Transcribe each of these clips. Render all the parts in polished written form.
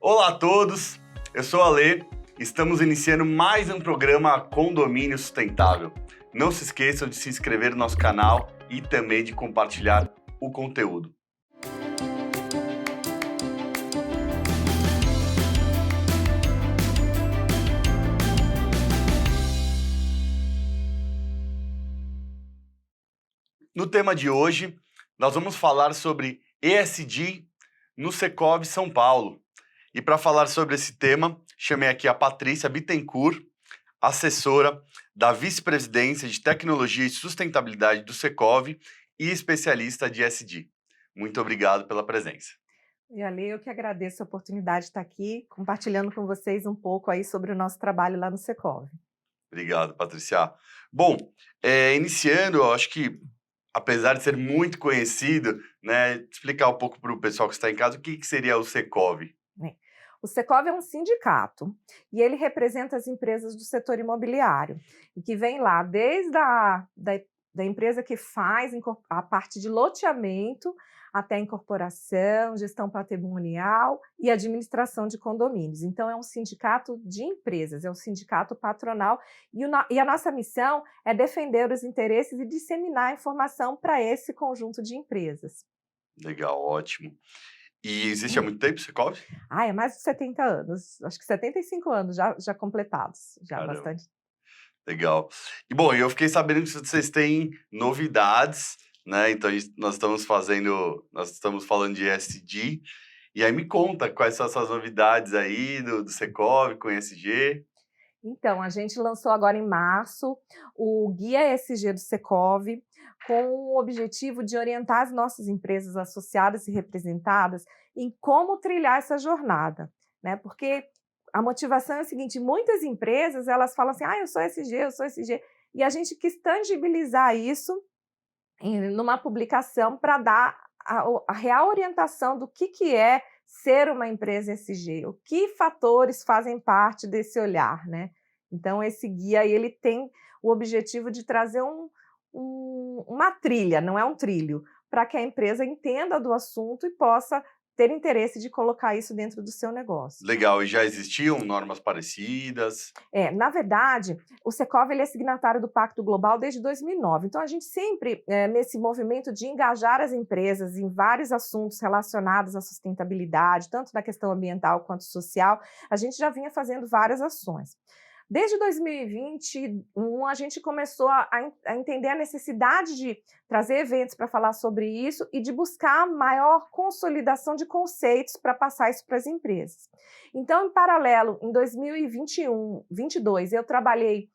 Olá a todos, eu sou a Lê, estamos iniciando mais um programa Condomínio Sustentável. Não se esqueçam de se inscrever no nosso canal e também de compartilhar o conteúdo. No tema de hoje, nós vamos falar sobre ESG no Secov São Paulo. E para falar sobre esse tema, chamei aqui a Patrícia Bittencourt, assessora da Vice-Presidência de Tecnologia e Sustentabilidade do Secov e especialista de ESG. Muito obrigado pela presença. E Ale, eu que agradeço a oportunidade de estar aqui compartilhando com vocês um pouco aí sobre o nosso trabalho lá no Secov. Obrigado, Patrícia. Bom, iniciando, eu acho que, apesar de ser muito conhecido, né, explicar um pouco para o pessoal que está em casa o que seria o Secov. O Secov é um sindicato e ele representa as empresas do setor imobiliário e que vem lá desde da empresa que faz a parte de loteamento até a incorporação, gestão patrimonial e administração de condomínios. Então, é um sindicato de empresas, é um sindicato patronal e a nossa missão é defender os interesses e disseminar a informação para esse conjunto de empresas. Legal, ótimo. E existe há muito tempo o Secov? É mais de 70 anos, acho que 75 anos já completados, já Caramba. bastante. Legal. E bom, eu fiquei sabendo que vocês têm novidades, né? Então nós estamos falando de ESG. E aí me conta quais são essas novidades aí do Secov com ESG. Então, a gente lançou agora em março o Guia ESG do Secov, com o objetivo de orientar as nossas empresas associadas e representadas em como trilhar essa jornada, né? Porque a motivação é a seguinte: muitas empresas elas falam assim, eu sou ESG, e a gente quis tangibilizar isso numa publicação para dar a real orientação do que é ser uma empresa ESG, o que fatores fazem parte desse olhar, né? Então, esse guia ele tem o objetivo de trazer uma trilha, não é um trilho, para que a empresa entenda do assunto e possa ter interesse de colocar isso dentro do seu negócio. Legal, e já existiam normas parecidas? Na verdade, o Secov ele é signatário do Pacto Global desde 2009. Então, a gente sempre, nesse movimento de engajar as empresas em vários assuntos relacionados à sustentabilidade, tanto na questão ambiental quanto social, a gente já vinha fazendo várias ações. Desde 2021, a gente começou a entender a necessidade de trazer eventos para falar sobre isso e de buscar maior consolidação de conceitos para passar isso para as empresas. Então, em paralelo, em 2021, 2022, eu trabalhei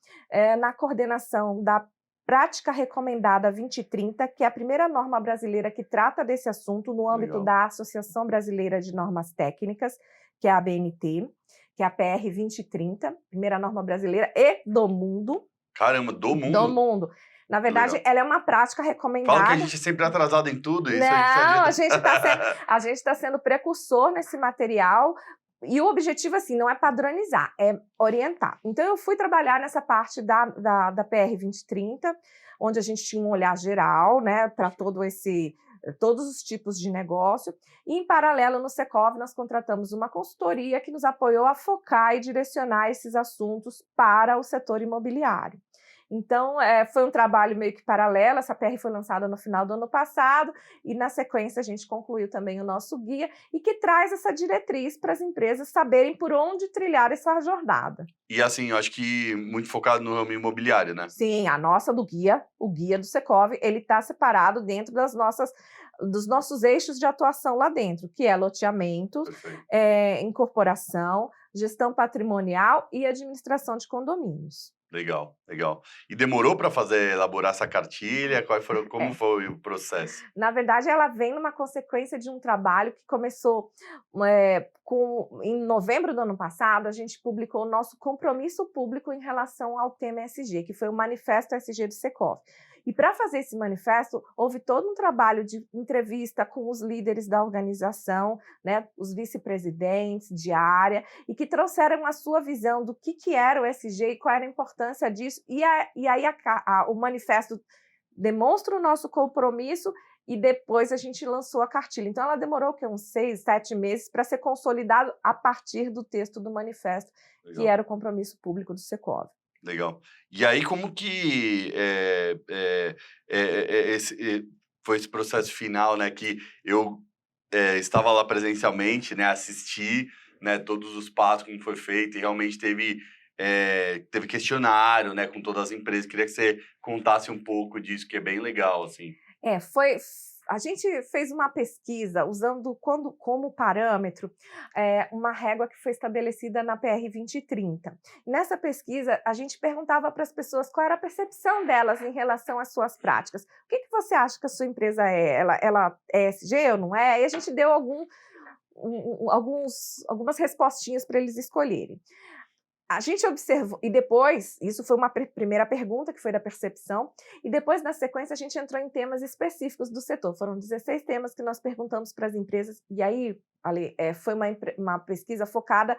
na coordenação da Prática Recomendada 2030, que é a primeira norma brasileira que trata desse assunto no âmbito Legal. da Associação Brasileira de Normas Técnicas, que é a ABNT, que é a PR 2030, primeira norma brasileira e do mundo. Caramba, do mundo? Do mundo. Na verdade, Legal. ela é uma prática recomendada. Fala que a gente é sempre atrasado em tudo. Isso Não, a gente está sendo precursor nesse material. E o objetivo, assim, não é padronizar, é orientar. Então, eu fui trabalhar nessa parte da PR 2030, onde a gente tinha um olhar geral, né, para todos os tipos de negócio. E, em paralelo, no Secov, nós contratamos uma consultoria que nos apoiou a focar e direcionar esses assuntos para o setor imobiliário. Então, foi um trabalho meio que paralelo. Essa PR foi lançada no final do ano passado e, na sequência, a gente concluiu também o nosso guia e que traz essa diretriz para as empresas saberem por onde trilhar essa jornada. E assim, eu acho que muito focado no ramo imobiliário, né? Sim, a nossa do guia, o guia do Secov, ele está separado dentro dos nossos eixos de atuação lá dentro, que é loteamento, incorporação, gestão patrimonial e administração de condomínios. Legal, legal. E demorou para elaborar essa cartilha? Como foi o processo? Na verdade, ela vem numa consequência de um trabalho que começou em novembro do ano passado. A gente publicou o nosso compromisso público em relação ao tema ESG, que foi o Manifesto ESG do Secov. E para fazer esse manifesto, houve todo um trabalho de entrevista com os líderes da organização, né, os vice-presidentes de área, e que trouxeram a sua visão do que era o ESG e qual era a importância disso. E aí o manifesto demonstra o nosso compromisso e depois a gente lançou a cartilha. Então, ela demorou o quê? Uns 6, 7 meses para ser consolidado a partir do texto do manifesto, que Legal. era o compromisso público do Secov. Legal. E aí, como que foi esse processo final, né? Que eu estava lá presencialmente, né? Assisti, né? Todos os passos, como foi feito, e realmente teve questionário, né? Com todas as empresas. Queria que você contasse um pouco disso, que é bem legal, assim. A gente fez uma pesquisa usando como parâmetro uma régua que foi estabelecida na PR 2030. Nessa pesquisa, a gente perguntava para as pessoas qual era a percepção delas em relação às suas práticas. O que você acha que a sua empresa é? Ela é ESG ou não é? E a gente deu algumas respostinhas para eles escolherem. A gente observou, e depois, isso foi uma primeira pergunta, que foi da percepção, e depois, na sequência, a gente entrou em temas específicos do setor. Foram 16 temas que nós perguntamos para as empresas, e aí, Ale, foi uma pesquisa focada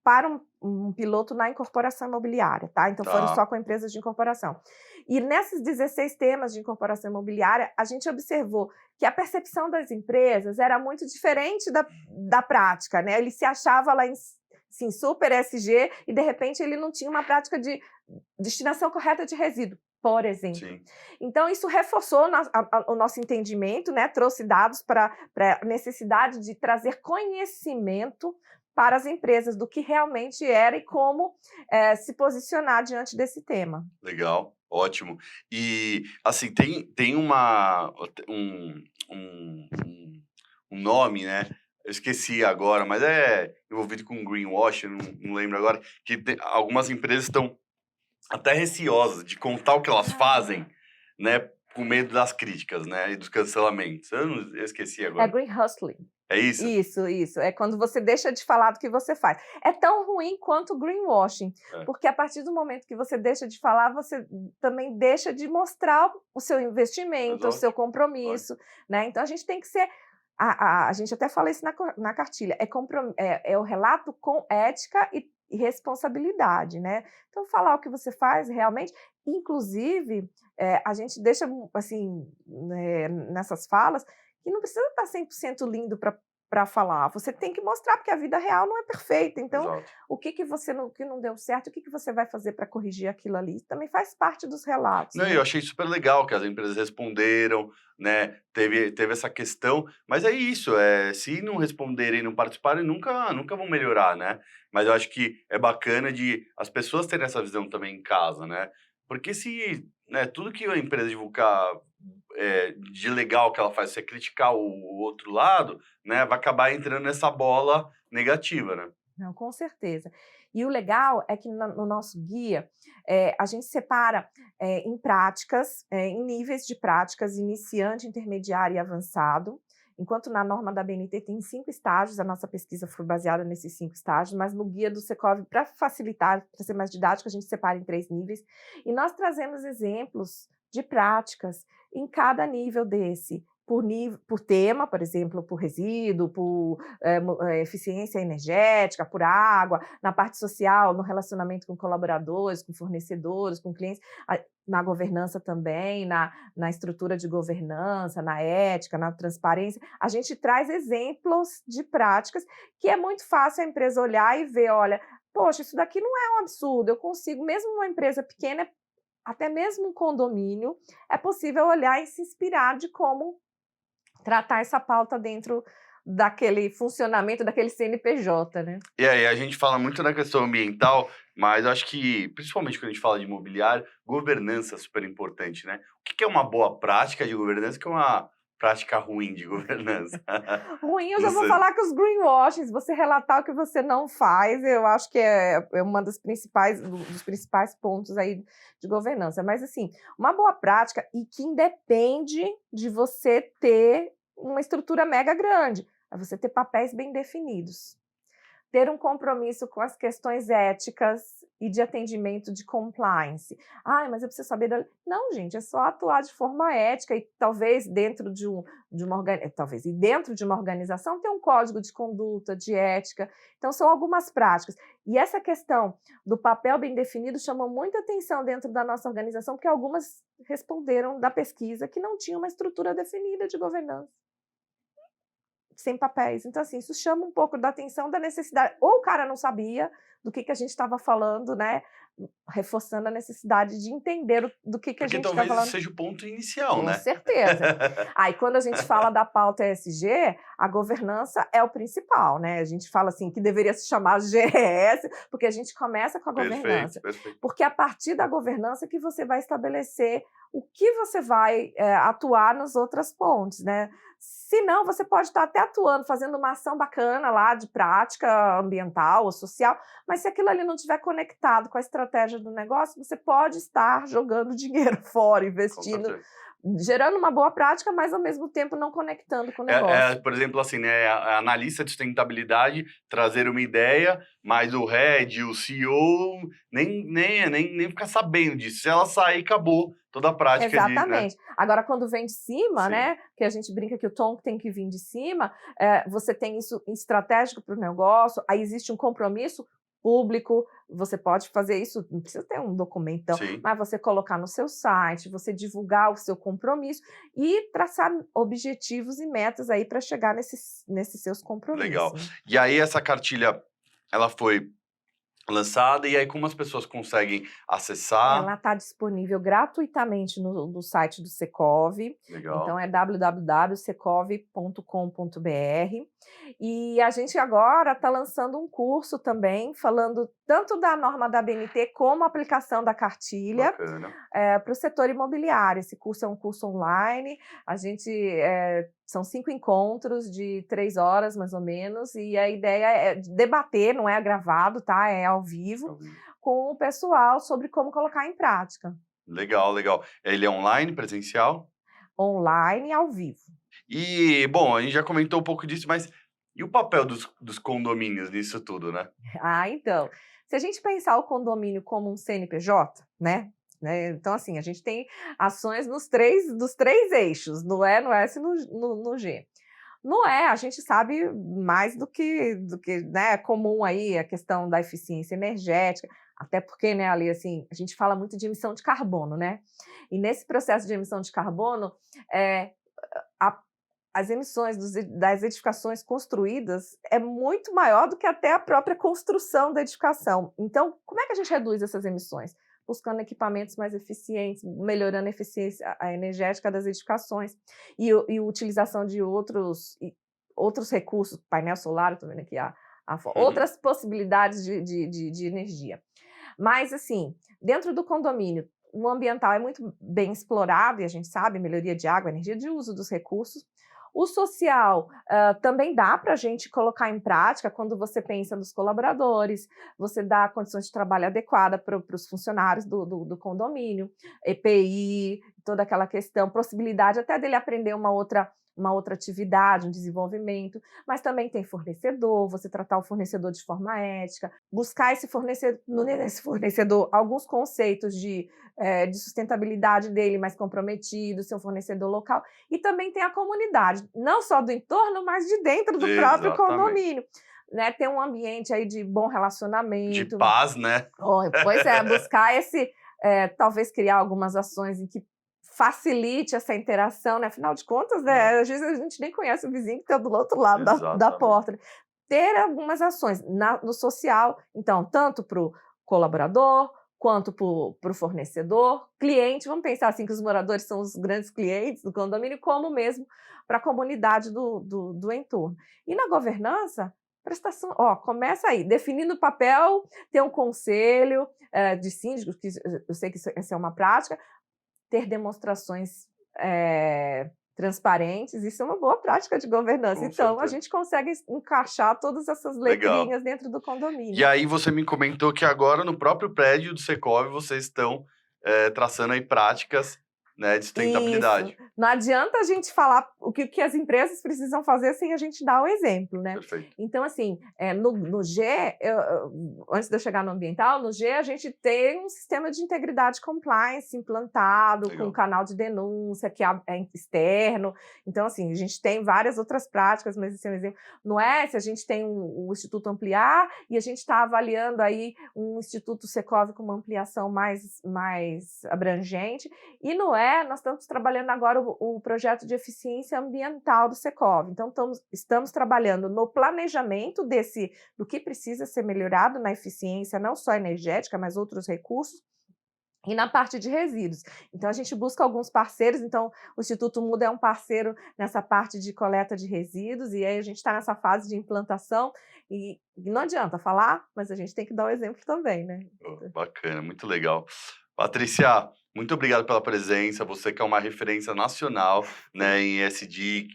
para um piloto na incorporação imobiliária, tá? Então, foram só com empresas de incorporação. E nesses 16 temas de incorporação imobiliária, a gente observou que a percepção das empresas era muito diferente da prática, né? Ele se achava lá em sim, super ESG, e de repente ele não tinha uma prática de destinação correta de resíduo, por exemplo. Sim. Então, isso reforçou o nosso entendimento, né? Trouxe dados para a necessidade de trazer conhecimento para as empresas do que realmente era e como se posicionar diante desse tema. Legal, ótimo. E, assim, tem um nome, né? Eu esqueci agora, mas é envolvido com greenwashing, não lembro agora, que algumas empresas estão até receosas de contar o que elas fazem, né? Com medo das críticas, né? E dos cancelamentos. Eu esqueci agora. É green hustling. É isso? Isso. É quando você deixa de falar do que você faz. É tão ruim quanto o greenwashing, porque a partir do momento que você deixa de falar, você também deixa de mostrar o seu investimento, o seu compromisso, né? Então, a gente tem que ser... A gente até fala isso na cartilha, é o relato com ética e responsabilidade, né? Então, falar o que você faz realmente, inclusive, a gente deixa, assim, nessas falas, que não precisa estar 100% lindo para falar, você tem que mostrar, porque a vida real não é perfeita, então o que não deu certo, o que você vai fazer para corrigir aquilo ali, também faz parte dos relatos. Não, né? eu achei super legal que as empresas responderam, né? Teve essa questão, mas é isso, se não responderem, não participarem, nunca vão melhorar, né? Mas eu acho que é bacana de as pessoas terem essa visão também em casa, né? Porque se, né, tudo que a empresa divulgar de legal que ela faz, você criticar o outro lado, né, vai acabar entrando nessa bola negativa, né? Não, com certeza. E o legal é que no nosso guia, a gente separa em práticas, em níveis de práticas, iniciante, intermediário e avançado. Enquanto na norma da BNT tem 5 estágios, a nossa pesquisa foi baseada nesses 5 estágios, mas no guia do Secov, para facilitar, para ser mais didático, a gente separa em 3 níveis. E nós trazemos exemplos de práticas em cada nível desse, por tema, por exemplo, por resíduo, por eficiência energética, por água, na parte social, no relacionamento com colaboradores, com fornecedores, com clientes, na governança também, na estrutura de governança, na ética, na transparência. A gente traz exemplos de práticas que é muito fácil a empresa olhar e ver, olha, poxa, isso daqui não é um absurdo, eu consigo, mesmo uma empresa pequena, até mesmo um condomínio, é possível olhar e se inspirar de como tratar essa pauta dentro daquele funcionamento, daquele CNPJ, né? E aí, a gente fala muito na questão ambiental, mas acho que, principalmente quando a gente fala de imobiliário, governança é super importante, né? O que é uma boa prática de governança e o que é uma prática ruim de governança? Ruim, eu já vou falar que os greenwashings, você relatar o que você não faz, eu acho que é uma dos principais pontos aí de governança. Mas, assim, uma boa prática e que independe de você ter uma estrutura mega grande, é você ter papéis bem definidos. ter um compromisso com as questões éticas e de atendimento de compliance. Ah, mas eu preciso saber da... Não, gente, é só atuar de forma ética e talvez dentro de uma organização ter um código de conduta, de ética. Então, são algumas práticas. E essa questão do papel bem definido chamou muita atenção dentro da nossa organização, porque algumas responderam da pesquisa que não tinha uma estrutura definida de governança, sem papéis. Então, assim, isso chama um pouco da atenção da necessidade. Ou o cara não sabia do que a gente estava falando, né? Reforçando a necessidade de entender do que a gente está falando. Porque talvez seja o ponto inicial, né? Com certeza. Aí, quando a gente fala da pauta ESG, a governança é o principal, né? A gente fala assim que deveria se chamar GES, porque a gente começa com a governança. Perfeito. Porque a partir da governança que você vai estabelecer o que você vai atuar nas outras pontes, né? Se não, você pode estar até atuando, fazendo uma ação bacana lá de prática ambiental ou social, mas se aquilo ali não estiver conectado com a estratégia do negócio, você pode estar jogando dinheiro fora, investindo, gerando uma boa prática, mas ao mesmo tempo não conectando com o negócio. Por exemplo, assim, né, a analista de sustentabilidade trazer uma ideia, mas o head, o CEO, nem ficar sabendo disso. Se ela sair, acabou toda a prática. Exatamente. Né? Agora, quando vem de cima, Sim. né, que a gente brinca que o tom tem que vir de cima, você tem isso estratégico para o negócio, aí existe um compromisso público, você pode fazer isso, não precisa ter um documentão, Sim. mas você colocar no seu site, você divulgar o seu compromisso e traçar objetivos e metas aí para chegar nesses seus compromissos. Legal. E aí essa cartilha, ela foi lançada, e aí como as pessoas conseguem acessar? Ela está disponível gratuitamente no site do Secov. Legal. Então é www.secov.com.br. E a gente agora está lançando um curso também, falando tanto da norma da ABNT como a aplicação da cartilha para o setor imobiliário. Esse curso é um curso online, a gente são 5 encontros de 3 horas, mais ou menos, e a ideia é debater, não é gravado, tá? É ao vivo, com o pessoal sobre como colocar em prática. Legal. Ele é online, presencial? Online e ao vivo. E, bom, a gente já comentou um pouco disso, mas e o papel dos condomínios nisso tudo, né? Então, se a gente pensar o condomínio como um CNPJ, né? Então, assim, a gente tem ações dos três eixos, no E, no S e no G. No E, a gente sabe mais do que né, é comum aí a questão da eficiência energética, até porque, né, ali, assim, a gente fala muito de emissão de carbono, né? E nesse processo de emissão de carbono, as emissões das edificações construídas é muito maior do que até a própria construção da edificação. Então, como é que a gente reduz essas emissões? Buscando equipamentos mais eficientes, melhorando a eficiência energética das edificações e utilização de outros recursos, painel solar, estou vendo aqui outras possibilidades de energia. Mas, assim, dentro do condomínio, o ambiental é muito bem explorado, e a gente sabe, melhoria de água, energia, de uso dos recursos. O social também dá para a gente colocar em prática quando você pensa nos colaboradores, você dá condições de trabalho adequada para os funcionários do condomínio, EPI, toda aquela questão, possibilidade até dele aprender uma outra atividade, um desenvolvimento, mas também tem fornecedor, você tratar o fornecedor de forma ética, buscar nesse fornecedor alguns conceitos de sustentabilidade dele mais comprometido, seu fornecedor local, e também tem a comunidade, não só do entorno, mas de dentro do próprio condomínio. Né, ter um ambiente aí de bom relacionamento. De paz, né? Pois é, buscar talvez criar algumas ações em que facilite essa interação, né? Afinal de contas, né? Às vezes a gente nem conhece o vizinho que está do outro lado da porta. Né? Ter algumas ações no social, então, tanto para o colaborador, quanto para o fornecedor, cliente, vamos pensar assim que os moradores são os grandes clientes do condomínio, como mesmo para a comunidade do entorno. E na governança, prestação, começa aí, definindo o papel, ter um conselho de síndicos, que eu sei que essa é uma prática, ter demonstrações transparentes, isso é uma boa prática de governança. Então, a gente consegue encaixar todas essas letrinhas dentro do condomínio. E aí você me comentou que agora no próprio prédio do Secov vocês estão traçando aí práticas né, de sustentabilidade. Isso. Não adianta a gente falar o que as empresas precisam fazer sem a gente dar o exemplo, né? Perfeito. Então, assim, no G, antes de eu chegar no ambiental, no G a gente tem um sistema de integridade compliance implantado, Legal. com um canal de denúncia que é externo. Então, assim, a gente tem várias outras práticas, mas esse é um exemplo. No S, a gente tem o Instituto Ampliar e a gente está avaliando aí um Instituto Secov com uma ampliação mais abrangente. E no E, nós estamos trabalhando agora o projeto de eficiência ambiental do Secov. Então, estamos trabalhando no planejamento do que precisa ser melhorado na eficiência, não só energética, mas outros recursos, e na parte de resíduos. Então, a gente busca alguns parceiros. Então, o Instituto Muda é um parceiro nessa parte de coleta de resíduos, e aí a gente está nessa fase de implantação, e não adianta falar, mas a gente tem que dar o exemplo também, né? Bacana, muito legal. Patrícia, muito obrigado pela presença. Você que é uma referência nacional, né, em ESG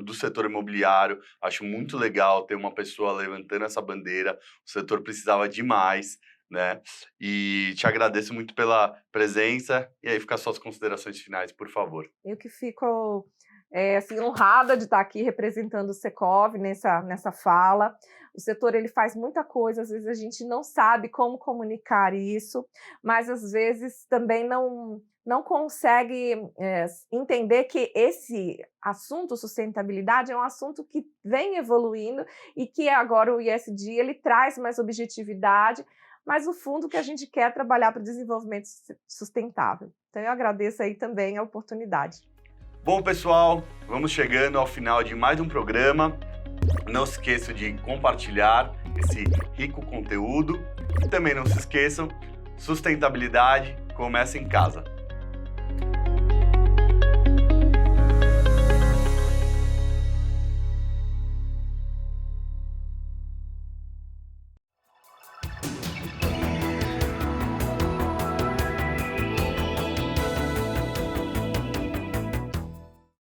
do setor imobiliário. Acho muito legal ter uma pessoa levantando essa bandeira. O setor precisava demais, né? E te agradeço muito pela presença. E aí, fica as suas considerações finais, por favor. Eu que fico assim, honrada de estar aqui representando o Secov nessa fala. O setor ele faz muita coisa, às vezes a gente não sabe como comunicar isso, mas às vezes também não consegue entender que esse assunto, sustentabilidade, é um assunto que vem evoluindo e que agora o ESG ele traz mais objetividade, mas o fundo que a gente quer trabalhar para o desenvolvimento sustentável. Então eu agradeço aí também a oportunidade. Bom, pessoal, vamos chegando ao final de mais um programa. Não se esqueçam de compartilhar esse rico conteúdo. E também não se esqueçam, sustentabilidade começa em casa.